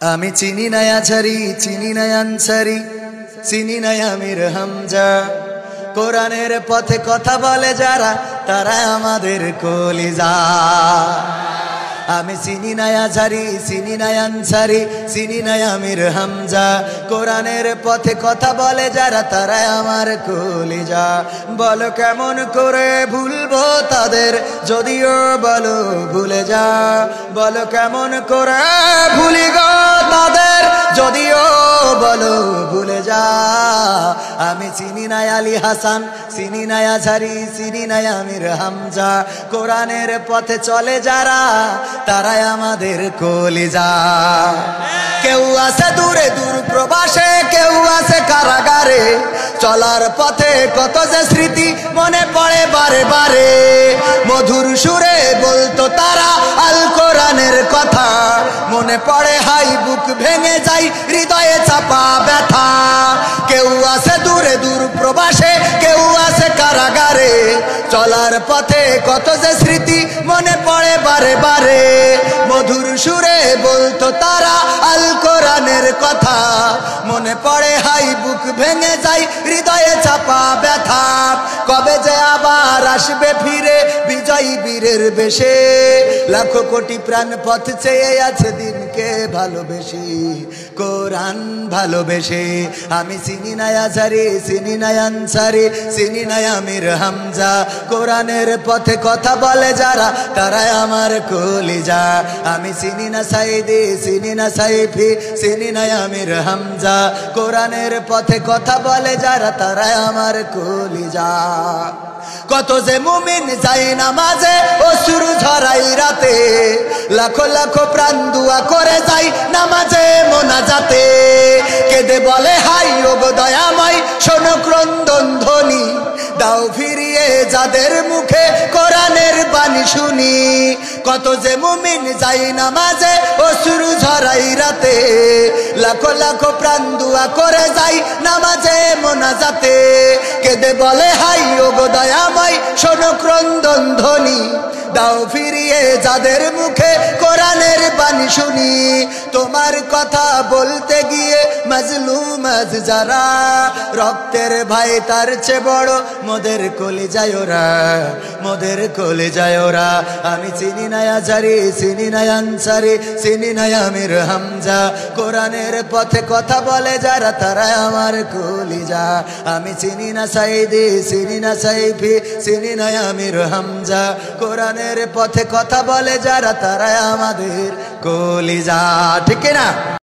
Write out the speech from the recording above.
আমি চিনি না আছারি, চিনি না আনসারি, চিনি না আমির হামজা। কোরআনের পথে কথা বলে যারা, তারা আমাদের কলিজা। আমি চিনি না আছারি, চিনি না আনসারি, চিনি না আমির হামজা। কোরআনের পথে কথা বলে যারা, তারা আমার কলিজা। বলো কেমন করে ভুলবো তাদের, যদিও বলো ভুলে যা। বলো কেমন করে ভুলি গো তাদের, যদিও বলো ভুলে যা। আমি চিনি না আলী হাসান, চিনি না আছারি, চিনি না আমির হামজা। কোরআনের পথে চলে যারা, তারাই আমাদের কলিজা। কেউ আছে দূরে দূর প্রবাসে, কেউ আছে কারাগারে। চলার পথে কত যে স্মৃতি মনে পড়ে বারে বারে। মধুর সুরে বলতো তারা আল কোরআনের কথা। মনে পড়ে হাই বুক ভেঙে যায়, হৃদয়ে চাপা ব্যথা। কেউ আছে দূরে দূর প্রবাসে, কেউ আছে কারাগারে। চলার পথে কত যে স্মৃতি মনে পড়ে বারে বারে। মধুর সুরে বলতো তারা আল কোরআনের কথা। মনে পড়ে হাই বুক ভেঙে যায়, হৃদয়ে চাপা ব্যথা। কবে যে আবার আসবে ফিরে বিজয়ী বীরের বেশে। লাখো কোটি প্রাণ পথ চেয়ে আছে দিনকে ভালোবেসে, কোরআন ভালোবেসে। আমি চিনি না আছারি, চিনি না আনসারি, চিনি না আমির হামজা। কোরআনের পথে কথা বলে যারা, তারাই আমার কলিজা। আমি চিনি না সাইদি, চিনি না সাইফি, চিনি না আমির হামজা। কোরআনের পথে কথা বলে যারা, তারাই আমার কলিজা। কত যে মুমিন যায় নামাজে, অশ্রু ঝরাই রাতে। লাখো লাখো প্রাণ দুয়া করে যায় নামাজে মোনাজাতে। কেঁদে বলে হাই ওগো দয়াময়, শোনো ক্রন্দন ধ্বনি। দাও ফিরিয়ে যাদের মুখে কোরআনের বাণী শুনি। কত যে মুমিন যায় নামাজে, অশ্রু ঝরাই রাতে। লাখো লাখো প্রাণ দুয়া করে যায় নামাজে মোনাজাতে। কেঁদে বলে হাই ওগো দয়াময়, শোনো ক্রন্দন ধ্বনি। দাও ফিরিয়ে যাদের মুখে কোরআনের বাণী শুনি। তোমার কথা বলতে গিয়ে মাজলুম আজ যারা, রক্তের ভাই তার চেয়ে বড় মোদের কলিজায় ওরা, মোদের কলিজায় ওরা। আমি চিনি না আছারি, চিনি না আনসারি, চিনি না আমির হামজা। কোরআনের পথে কথা বলে যারা, তারা আমার কলিজা। আমি চিনি না সাইদি, চিনি না সাইফি, চিনি না আমির হামজা। কোরআনের পথে কথা বলে যারা, তারা আমাদের কলিজা। ঠিক না?